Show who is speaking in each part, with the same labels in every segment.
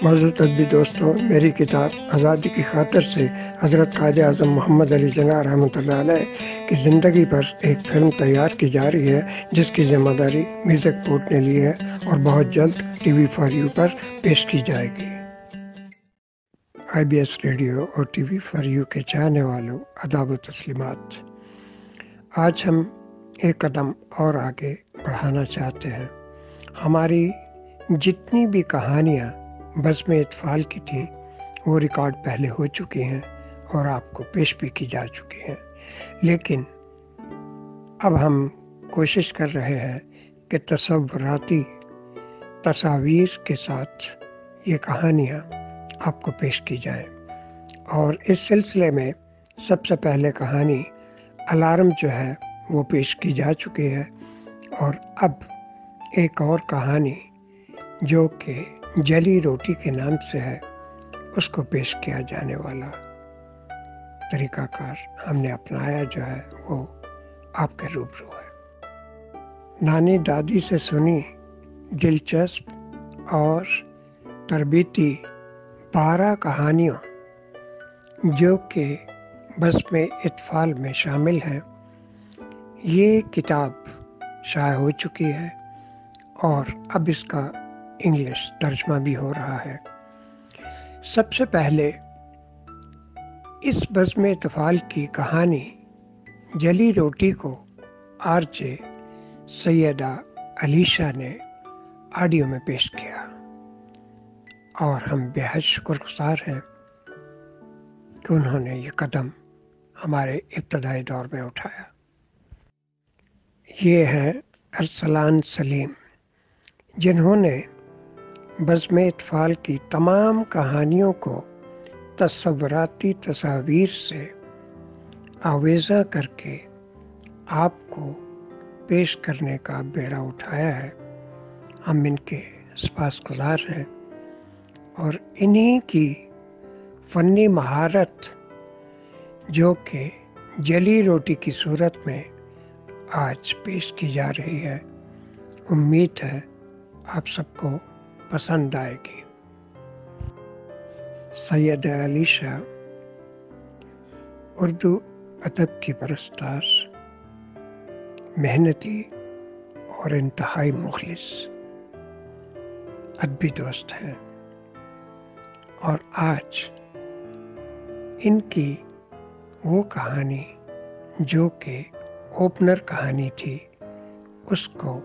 Speaker 1: معزز ادبی دوستوں، میری کتاب آزادی کی خاطر سے حضرت قائد اعظم محمد علی جناح رحمۃ اللہ علیہ کی زندگی پر ایک فلم تیار کی جا رہی ہے، جس کی ذمہ داری میوزک پورٹ نے لی ہے اور بہت جلد ٹی وی فار یو پر پیش کی جائے گی۔ IBS ریڈیو اور ٹی وی فار یو کے چاہنے والوں، آداب و تسلیمات۔ آج ہم ایک قدم اور آگے بڑھانا چاہتے ہیں۔ ہماری جتنی بھی کہانیاں بزم اطفال کی تھیں وہ ریکارڈ پہلے ہو چکی ہیں اور آپ کو پیش بھی کی جا چکی ہیں، لیکن اب ہم کوشش کر رہے ہیں کہ تصوراتی تصاویر کے ساتھ یہ کہانیاں آپ کو پیش کی جائیں، اور اس سلسلے میں سب سے پہلے کہانی الارم جو ہے وہ پیش کی جا چکی ہے، اور اب ایک اور کہانی جو کہ جلی روٹی کے نام سے ہے اس کو پیش کیا جانے والا طریقہ کار ہم نے اپنایا جو ہے وہ آپ کے روبرو ہے۔ نانی دادی سے سنی دلچسپ اور تربیتی 12 کہانیوں جو کہ بزم اطفال میں شامل ہیں، یہ کتاب شائع ہو چکی ہے اور اب اس کا انگلش ترجمہ بھی ہو رہا ہے۔ سب سے پہلے اس بزم اطفال کی کہانی جلی روٹی کو RJ سیدہ علیشہ نے آڈیو میں پیش کیا، اور ہم بے حد شکر گزار ہیں کہ انہوں نے یہ قدم ہمارے ابتدائی دور میں اٹھایا۔ یہ ہے ارسلان سلیم، جنہوں نے بزم اطفال کی تمام کہانیوں کو تصوراتی تصاویر سے آویزاں کر کے آپ کو پیش کرنے کا بیڑا اٹھایا ہے۔ ہم ان کے سپاسگزار ہیں، اور انہی کی فنی مہارت جو کہ جلی روٹی کی صورت میں آج پیش کی جا رہی ہے، امید ہے آپ سب کو پسند آئے گی۔ سیدہ علیشہ اردو ادب کی پرستار، محنتی اور انتہائی مخلص ادبی دوست ہیں، اور آج ان کی وہ کہانی جو کہ اوپنر کہانی تھی اس کو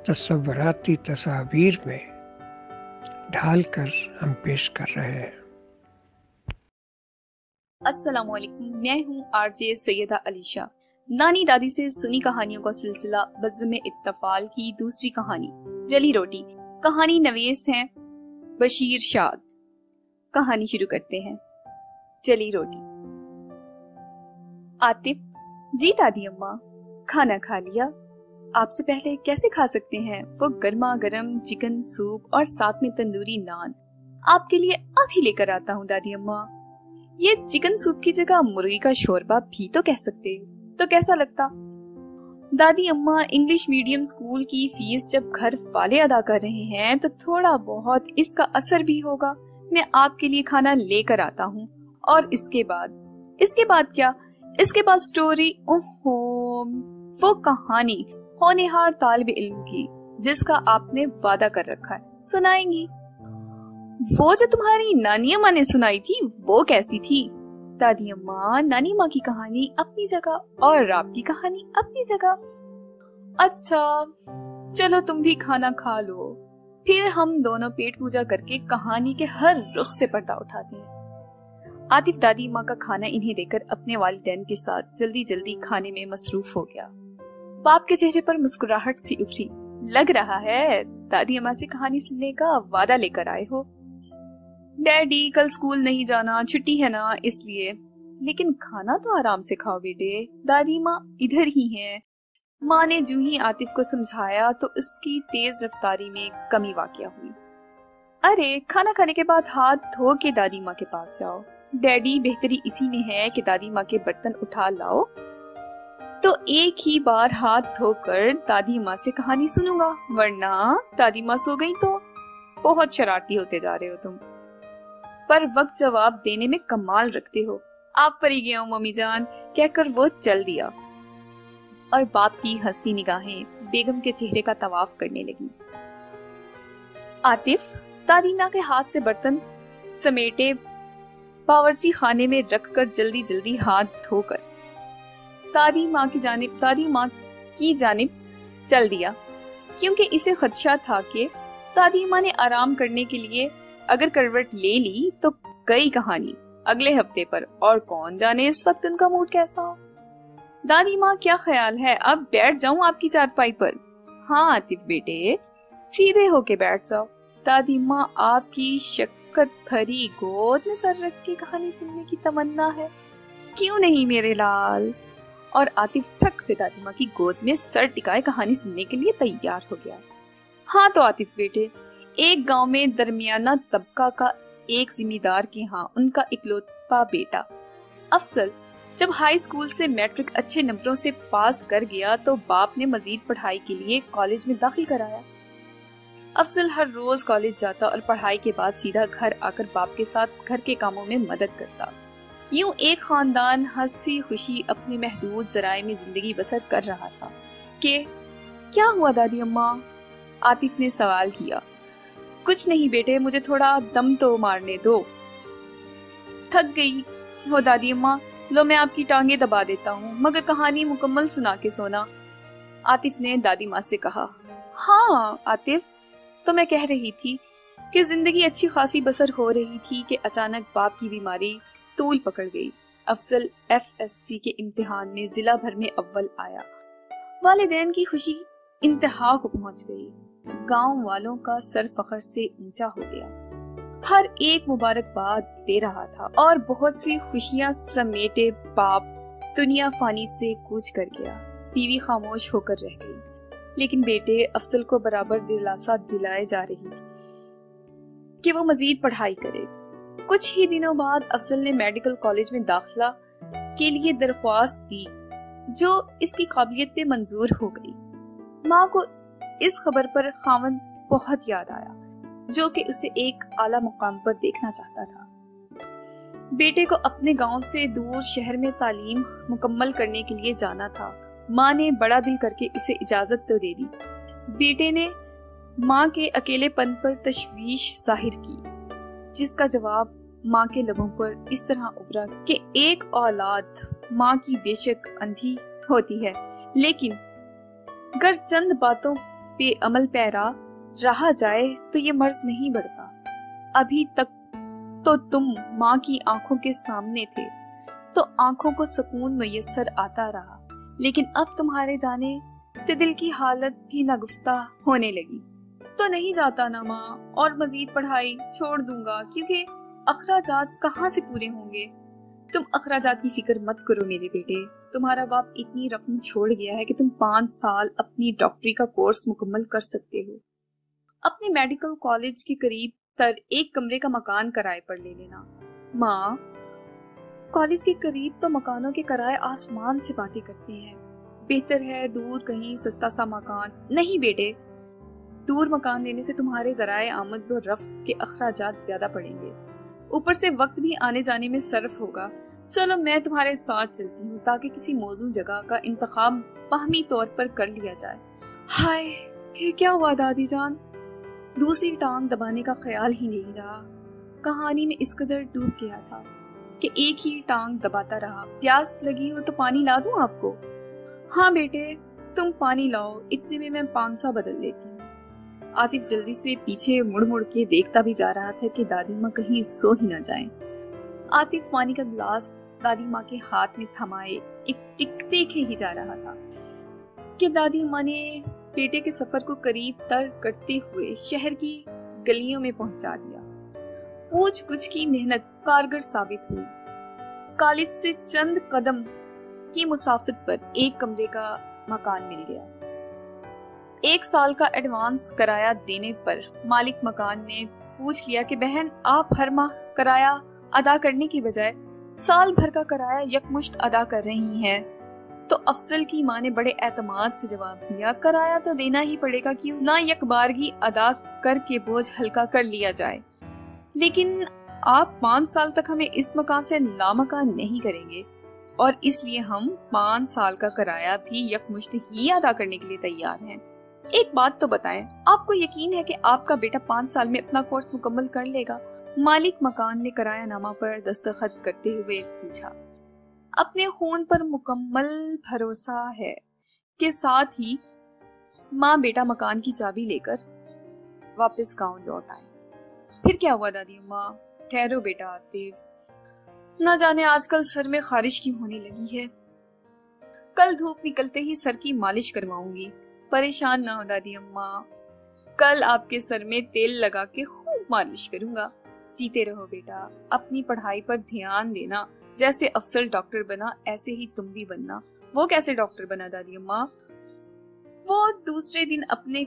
Speaker 1: تصوراتی تصاویر میں ڈھال کر ہم پیش کر رہے ہیں۔
Speaker 2: السلام علیکم، میں ہوں RJ سیدہ علیشہ۔ نانی دادی سے سنی کہانیوں کا سلسلہ بزم اطفال کی دوسری کہانی جلی روٹی۔ کہانی نویس ہیں بشیر شاد۔ کہانی شروع کرتے ہیں۔ جلی روٹی۔ عاطف: جی دادی اماں، کھانا کھا لیا؟ آپ سے پہلے کیسے کھا سکتے ہیں؟ وہ گرما گرم چکن سوپ اور ساتھ میں تندوری نان آپ کے لیے اب ہی لے کر آتا ہوں دادی اماں۔ یہ چکن سوپ کی جگہ مرغی کا شوربہ بھی تو کہہ سکتے تو کیسا لگتا؟ دادی اماں، انگلش میڈیم اسکول کی فیس جب گھر والے ادا کر رہے ہیں تو تھوڑا بہت اس کا اثر بھی ہوگا۔ میں آپ کے لیے کھانا لے کر آتا ہوں، اور اس کے بعد کیا؟ اس کے بعد سٹوری، اوہو، وہ کہانی ہونہار طالب علم کی جس کا آپ نے وعدہ کر رکھا ہے، سنائیں گی؟ وہ جو تمہاری نانی اماں نے سنائی تھی وہ کیسی تھی؟ دادی اماں، نانی ماں کی کہانی اپنی جگہ اور آپ کی کہانی اپنی جگہ۔ اچھا چلو تم بھی کھانا کھا لو، پھر ہم دونوں پیٹ پوجا کر کے کہانی کے ہر رخ سے پردہ اٹھاتے ہیں۔ عاطف دادی ماں کا کھانا انہیں دے کر اپنے والدین کے ساتھ جلدی جلدی کھانے میں مصروف ہو گیا۔ باپ کے چہرے پر مسکراہٹ سی ابھری۔ لگ رہا ہے دادی اماں سے کہانی سننے کا وعدہ لے کر آئے ہو۔ ڈیڈی، کل اسکول نہیں جانا، چھٹی ہے نا، اس لیے۔ لیکن کھانا تو آرام سے کھاؤ بیٹے، دادی ماں ادھر ہی ہیں۔ ماں نے جو ہی عاطف کو سمجھایا تو اس کی تیز رفتاری میں کمی واقع ہوئی۔ ارے کھانا کھانے کے بعد ہاتھ دھو کے دادی ماں کے پاس جاؤ۔ ڈیڈی، بہتری اسی میں ہے کہ دادی ماں کے برتن اٹھا لاؤ تو ایک ہی بار ہاتھ دھو کر دادی ماں سے کہانی سنوں گا، ورنہ دادی ماں سو گئی تو۔ बहुत शरारती होते जा रहे हो तुम, पर वक्त जवाब देने में कमाल रखते हो। आप पर ही गया हूँ मम्मी जान, कहकर वो चल दिया और बाप की हंसती निगाहें बेगम के चेहरे का तवाफ करने लगी। आतिफ दादी माँ के हाथ से बर्तन समेटे बावर्ची खाने में रखकर जल्दी जल्दी हाथ धोकर दादी माँ की जानिब चल दिया, क्योंकि इसे खदशा था कि दादी माँ ने आराम करने के लिए अगर करवट ले ली तो गई कहानी अगले हफ्ते पर, और कौन जाने इस वक्त उनका मूड कैसा हो। दादी माँ क्या ख्याल है, अब बैठ जाऊं आपकी चारपाई पर? हाँ आतिफ बेटे, सीधे होके बैठ जाओ। दादी माँ आपकी शफकत भरी गोद में सर रख के कहानी सुनने की तमन्ना है। क्यों नहीं मेरे लाल। और आतिफ ठक से दादी माँ की गोद में सर टिकाए कहानी सुनने के लिए तैयार हो गया। हाँ तो आतिफ बेटे, एक गांव में दरमियाना तबका का एक जिम्मेदार के यहाँ उनका इकलौता बेटा अफजल जब हाई स्कूल से मैट्रिक अच्छे नंबरों से पास कर गया तो बाप ने मजीद पढ़ाई के लिए कॉलेज में दाखिल कराया। अफजल हर रोज कॉलेज जाता और पढ़ाई के बाद सीधा घर आकर बाप के साथ घर के कामों में मदद करता। यूं एक खानदान हंसी खुशी अपने महदूद जराए में जिंदगी बसर कर रहा था। कि क्या हुआ दादी अम्मा? आतिफ ने सवाल किया। कुछ नहीं बेटे, मुझे थोड़ा दम तो मारने दो। थक गई हो दादी अम्मा? लो मैं आपकी टांगे दबा देता हूँ, मगर कहानी मुकम्मल सुना के सोना, आतिफ ने दादी माँ से कहा। हाँ आतिफ, तो मैं कह रही थी कि जिंदगी अच्छी खासी बसर हो रही थी कि अचानक बाप की बीमारी तूल पकड़ गई। अफजल FSC के इम्तिहान में जिला भर में अव्वल आया। वालिदैन की खुशी इंतहा को पहुंच गई। गांव वालों का सर फख्र से ऊंचा हो गया। हर एक मुबारकबाद दे रहा था और बहुत सी खुशियां समेटे बाप दुनिया फानी से कूच कर गया। बीवी खामोश होकर रह गई, लेकिन बेटे अफजल को बराबर दिलासा दिलाए जा रही थी कि वो मजीद पढ़ाई करे। कुछ ही दिनों बाद अफजल ने मेडिकल कॉलेज में दाखिला के लिए दरख्वास्त दी, जो इसकी काबिलियत पे मंजूर हो गई। माँ को इस खबर पर खामन बहुत याद आया, जो कि उसे एक आला मुकाम पर देखना चाहता था। बेटे को अपने गांव से दूर शहर में तालीम मुकम्मल करने के लिए जाना था। माँ ने बड़ा दिल करके इसे इजाजत तो दे दी। बेटे ने माँ के अकेलेपन पर तशवीश जाहिर की, जिसका जवाब माँ के लबों पर इस तरह उभरा कि एक औलाद माँ की बेशक अंधी होती है, लेकिन अगर चंद बातों पे अमल पैरा रहा जाए तो ये मर्ज नहीं बढ़ता। अभी तक तो तुम माँ की आंखों के सामने थे तो आंखों को सुकून मुयस्सर आता रहा, लेकिन अब तुम्हारे जाने से दिल की हालत भी नागुफ्ता होने लगी। तो नहीं जाता ना माँ, और मजीद पढ़ाई छोड़ दूंगा, क्योंकि अखराजात कहाँ से पूरे होंगे। तुम अखराजात की फिक्र मत करो मेरे बेटे, तुम्हारा बाप इतनी रकम छोड़ गया है कि तुम 5 साल अपनी डॉक्टरी का कोर्स मुकम्मल कर सकते हो। अपने मेडिकल कॉलेज के करीब तर एक कमरे का मकान किराए पर ले लेना। माँ, कॉलेज के करीब तो मकानों के किराए आसमान से बातें करते हैं। बेहतर है दूर कहीं सस्ता सा मकान। नहीं बेटे, दूर मकान लेने से तुम्हारे जराए आमद और रफ्त के अखराजात ज्यादा पड़ेंगे, ऊपर से वक्त भी आने जाने में सर्फ होगा। चलो मैं तुम्हारे साथ चलती हूँ ताकि किसी मौजू जगह का इंतखाब बाहमी तौर पर कर लिया जाए। हाय, फिर क्या हुआ दादी जान? दूसरी टांग दबाने का ख्याल ही नहीं रहा। कहानी में इस कदर डूब गया था कि एक ही टांग दबाता रहा। प्यास लगी हो तो पानी ला दूं आपको? हाँ बेटे, तुम पानी लाओ, इतने में मैं पांसा बदल लेती हूँ। आतिफ जल्दी से पीछे मुड़ मुड़ के देखता भी जा रहा था कि दादी माँ कहीं सो ही न जाएं। आतिफ पानी का गिलास दादी माँ के हाथ में थमाए एक टिक देखे ही जा रहा था कि दादी माँ ने बेटे के सफर को करीब तर करते हुए शहर की गलियों में पहुंचा दिया। पूछ गुछ की मेहनत कारगर साबित हुई। कॉलेज से चंद कदम की मुसाफत पर एक कमरे का मकान मिल गया। 1 साल का एडवांस किराया देने पर मालिक मकान ने पूछ लिया कि बहन, आप हर माह किराया अदा करने की बजाय साल भर का किराया यकमुश्त अदा कर रही हैं। तो अफजल की माँ ने बड़े एतमाद से जवाब दिया, किराया तो देना ही पड़ेगा, क्यों ना यकबारगी अदा कर के बोझ हल्का कर लिया जाए, लेकिन आप 5 साल तक हमें इस मकान से लामकान नहीं करेंगे और इसलिए हम 5 साल का किराया भी यकमुश्त ही अदा करने के लिए तैयार हैं। एक बात तो बताएं, आपको यकीन है कि आपका बेटा 5 साल में अपना कोर्स मुकम्मल कर लेगा? मालिक मकान ने किराया नामा पर दस्तखत करते हुए पूछा। अपने खून पर मुकम्मल भरोसा है के साथ ही माँ बेटा मकान की चाबी लेकर वापस गांव लौट आए। फिर क्या हुआ दादी अम्मा? ठहरो बेटा आतिफ, न जाने आजकल सर में खारिश क्यों होने लगी है। कल धूप निकलते ही सर की मालिश करवाऊंगी। परेशान ना हो दादी अम्मा, कल आपके सर में तेल लगा के खूब मालिश करूंगा। जीते रहो बेटा, अपनी पढ़ाई पर ध्यान देना। जैसे अफजल डॉक्टर बना ऐसे ही तुम भी बनना। वो कैसे डॉक्टर बना दादी अम्मा? वो दूसरे दिन अपने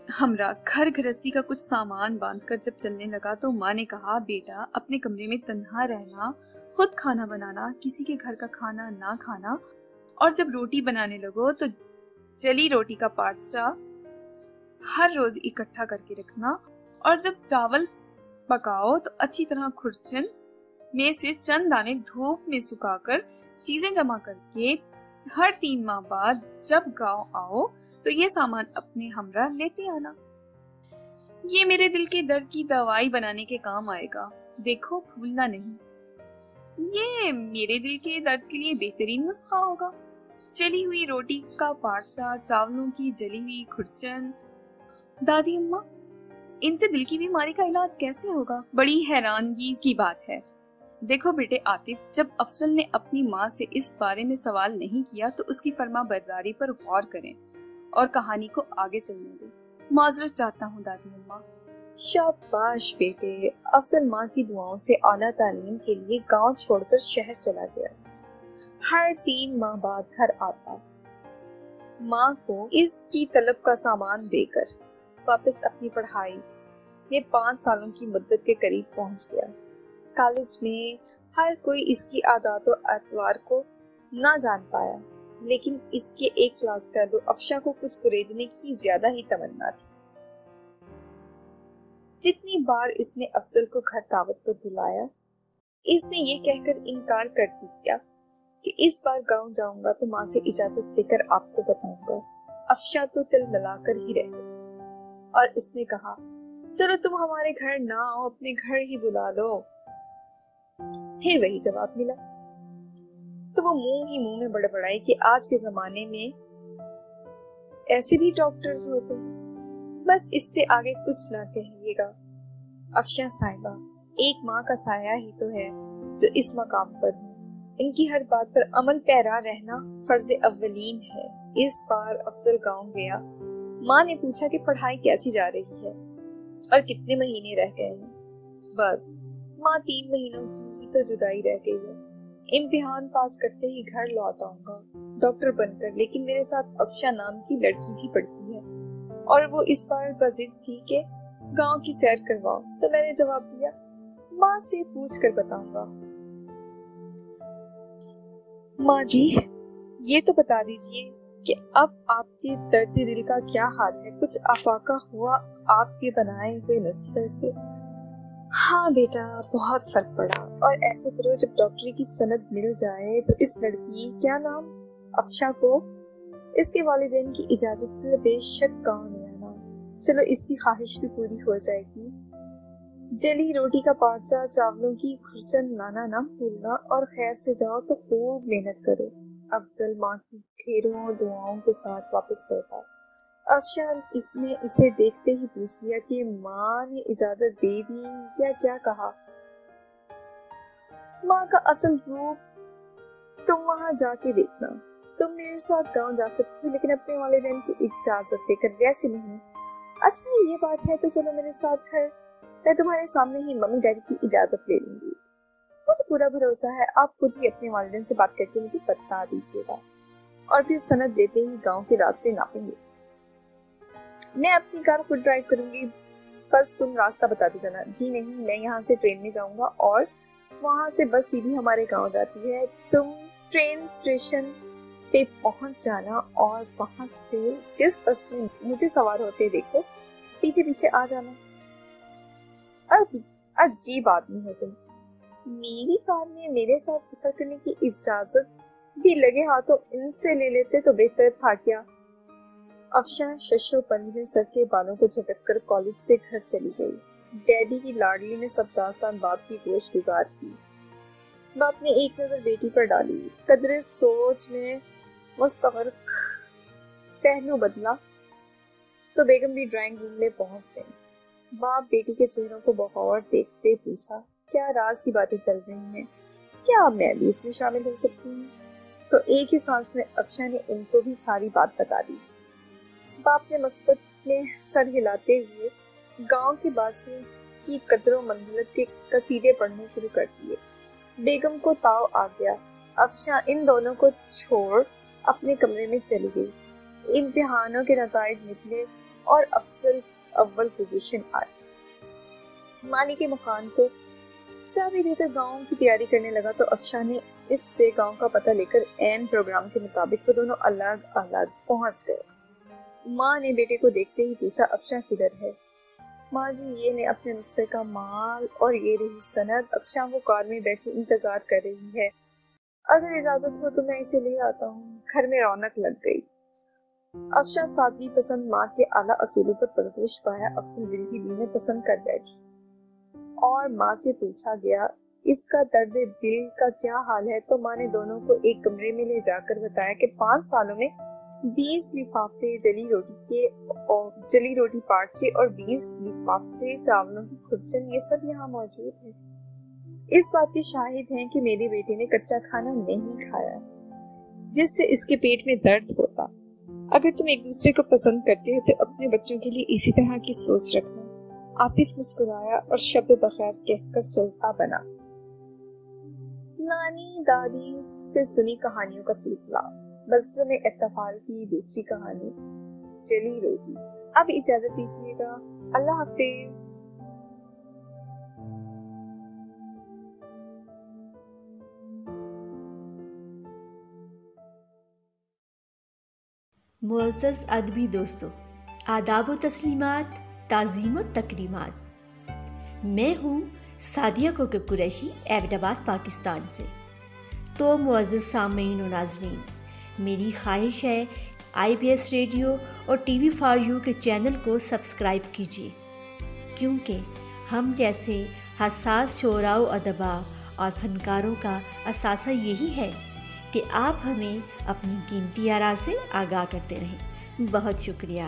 Speaker 2: हमरा घर गृहस्थी का कुछ सामान बांधकर जब चलने लगा तो माँ ने कहा, बेटा अपने कमरे में तन्हा रहना, खुद खाना बनाना, किसी के घर का खाना ना खाना, और जब रोटी बनाने लगो तो जली रोटी का पार्चा हर रोज इकट्ठा करके रखना, और जब चावल पकाओ तो अच्छी तरह खुरचन में से चंद दाने धूप में सुखाकर चीजें जमा करके हर 3 माह बाद जब गांव आओ तो ये सामान अपने हमरा लेते आना। ये मेरे दिल के दर्द की दवाई बनाने के काम आएगा, देखो भूलना नहीं। ये मेरे दिल के दर्द के लिए बेहतरीन नुस्खा होगा। जली हुई रोटी का पार्चा, चावलों की जली हुई खुरचन। दादी अम्मा, इनसे दिल की बीमारी का इलाज कैसे होगा? बड़ी हैरानगी की बात है। देखो बेटे आतिफ, जब अफजल ने अपनी माँ से इस बारे में सवाल नहीं किया तो उसकी फर्मा बरदारी पर गौर करें और कहानी को आगे चलने दें। माजरत चाहता हूँ दादी अम्मा।
Speaker 3: शाबाश बेटे। अफजल माँ की दुआओं से आला तालीम के लिए गांव छोड़कर शहर चला गया। हर 3 माह बाद घर आता, माँ को इसकी तलब का सामान देकर वापस अपनी पढ़ाई में 5 सालों की मुद्दत के करीब पहुंच गया। कॉलेज में हर कोई इसकी आदत और अतवार को ना जान पाया, लेकिन इसके एक क्लास फेलो अफशा को कुछ खरीदने की ज्यादा ही तमन्ना थी। जितनी बार इसने अफजल को घर दावत पर बुलाया, इसने ये कहकर इनकार कर दिया कि इस बार गांव जाऊंगा तो माँ से इजाजत लेकर आपको बताऊंगा। अफशा तो तिल मिलाकर ही रह गई और इसने कहा, चलो तुम हमारे घर ना आओ, अपने घर ही बुला लो। फिर वही जवाब मिला। तो वो मुंह ही मुंह में बड़बड़ाई कि आज के जमाने में ऐसे भी डॉक्टर्स होते हैं। बस इससे आगे कुछ ना कहिएगा। अफशा साहिबा एक माँ का साया ही तो है जो इस मकाम पर है। इनकी हर बात पर अमल पैरा रहना फर्ज अव्वलीन है। इस बार अफजल गांव गया। माँ ने पूछा कि पढ़ाई कैसी जा रही है और कितने महीने रह गए हैं। बस माँ 3 महीनों की ही तो जुदाई रह गई है। इम्तिहान पास करते ही घर लौट आऊंगा डॉक्टर बनकर, लेकिन मेरे साथ अफशा नाम की लड़की भी पढ़ती है और वो इस बार बजिद थी कि गांव की सैर करवाओ। तो मैंने जवाब दिया, माँ से पूछ कर बताऊंगा। माँ जी, ये तो बता दीजिए कि अब आपके दर्द दिल का क्या हाल है? कुछ अफाका हुआ आपके बनाए हुए नुस्खे से? हाँ बेटा, बहुत फर्क पड़ा। और ऐसे करो, जब डॉक्टरी की सनद मिल जाए तो इस लड़की, क्या नाम, अफशा को इसके वालिदैन की इजाजत से बेशक गाँव ले आना। चलो इसकी ख्वाहिश भी पूरी हो जाएगी। जली रोटी का पार्चा, चावलों की खुरचन लाना ना भूलना, और खैर से जाओ तो खूब मेहनत करो। अफजल माँ की ढेरों दुआओं के साथ वापस लौटा। अफशा इसने इसे देखते ही पूछ लिया कि माँ ने इजाजत दे दी या क्या कहा। माँ का असल रूप तुम वहाँ जाके देखना। तुम मेरे साथ गांव जा सकती हो, लेकिन अपने वालिदैन की इजाजत लेकर, वैसे नहीं। अच्छा ये बात है तो चलो मेरे साथ घर, मैं तुम्हारे सामने ही मम्मी डैडी की इजाजत ले लूंगी। मुझे पूरा भरोसा है आप खुद ही अपने वालिदैन से बात करके मुझे बता दीजिएगा और फिर सनद देते ही गांव के रास्ते नापेंगे। मैं अपनी कार खुद ड्राइव करूंगी, बस तुम रास्ता बता दो जाना। जी नहीं, मैं यहाँ से ट्रेन में जाऊंगा और वहाँ से बस सीधी हमारे गांव जाती है। तुम ट्रेन स्टेशन पे पहुंच जाना और वहाँ से जिस बस में मुझे सवार होते देखो پیچھے پیچھے آ جانا۔ عجیب آدمی ہو تم، میری کار میں میرے ساتھ سفر کرنے کی اجازت بھی لگے ہاتھوں ان سے لے لیتے تو بہتر تھا کیا۔ افشاں ششو پنج میں سر کے بالوں کو جھٹک کر کالج سے گھر چلی گئی۔ ڈیڈی کی لاڈلی نے سب داستان باپ کی گوش گزار کی۔ باپ نے ایک نظر بیٹی پر ڈالی، قدرے سوچ میں مستغرق پہلو بدلا تو بیگم بھی ڈرائنگ روم میں پہنچ گئی۔ باپ بیٹی کے چہروں کو بغور دیکھتے پوچھا، کیا راز کی باتیں چل رہی ہیں؟ کیا اب میں بھی اس میں شامل ہو سکتی ہوں؟ تو ایک ہی سانس میں افشاں نے ان کو بھی ساری بات بتا دی۔ باپ نے مثبت میں سر ہلاتے ہوئے گاؤں کی باسیوں کی قدر و منزلت کے قصیدے پڑھنے شروع کر دیے۔ بیگم کو تاؤ آ گیا۔ افشاں ان دونوں کو چھوڑ اپنے کمرے میں چلی گئی۔ امتحانوں کے نتائج نکلے اور افضل اول پوزیشن آئی۔ مالک مکان کو چابی دے کر گاؤں کی تیاری کرنے لگا تو افشاں نے اس سے گاؤں کا پتہ لے کر عین پروگرام کے مطابق وہ دونوں الگ الگ پہنچ گئے۔ ماں نے بیٹے کو دیکھتے ہی پوچھا، افشاں کدھر ہے؟ ماں جی یہ نے اپنے نسخے کا مال اور یہ رہی سند۔ افشاں وہ کار میں بیٹھی انتظار کر رہی ہے، اگر اجازت ہو تو میں اسے لے آتا ہوں۔ گھر میں رونق لگ گئی۔ افشاں سادگی پسند ماں کے اعلیٰ اصولوں پر پرورش پایا افضل دل ہی دل میں پسند کر بیٹھی، اور ماں سے پوچھا گیا اس کا درد دل کا کیا حال ہے تو ماں نے دونوں کو ایک کمرے میں لے جا کر بتایا کہ 5 سالوں میں 20 لفافے جلی روٹی پارچے اور 20 لفافے چاولوں کی کھرچن یہ سب یہاں موجود ہے۔ اس بات کے شاہد ہیں کہ میرے بیٹے نے کچا کھانا نہیں کھایا جس سے اس کے پیٹ میں درد ہوتا۔ اگر تم ایک دوسرے کو پسند کرتے ہو تو اپنے بچوں کے لیے اسی طرح کی سوچ رکھنا۔ عاطف مسکرایا اور شب بخیر کہہ کر چلتا بنا۔ نانی دادی سے سنی کہانیوں کا سلسلہ، بزم احتفال کی دوسری کہانی جلی روٹی۔ اب اجازت دیجیے گا، اللہ حافظ۔
Speaker 4: معزز ادبی دوستو، آداب و تسلیمات، تعظیم و تکریمات۔ میں ہوں سعدیہ کوکب قریشی، ایبٹ آباد پاکستان سے۔ تو معزز سامعین و ناظرین، میری خواہش ہے IBS ریڈیو اور TV فار یو کے چینل کو سبسکرائب کیجیے، کیونکہ ہم جیسے حساس شعراء و ادباء اور فنکاروں کا اثاثہ یہی ہے کہ آپ ہمیں اپنی قیمتی آراء سے آگاہ کرتے رہیں۔ بہت شکریہ۔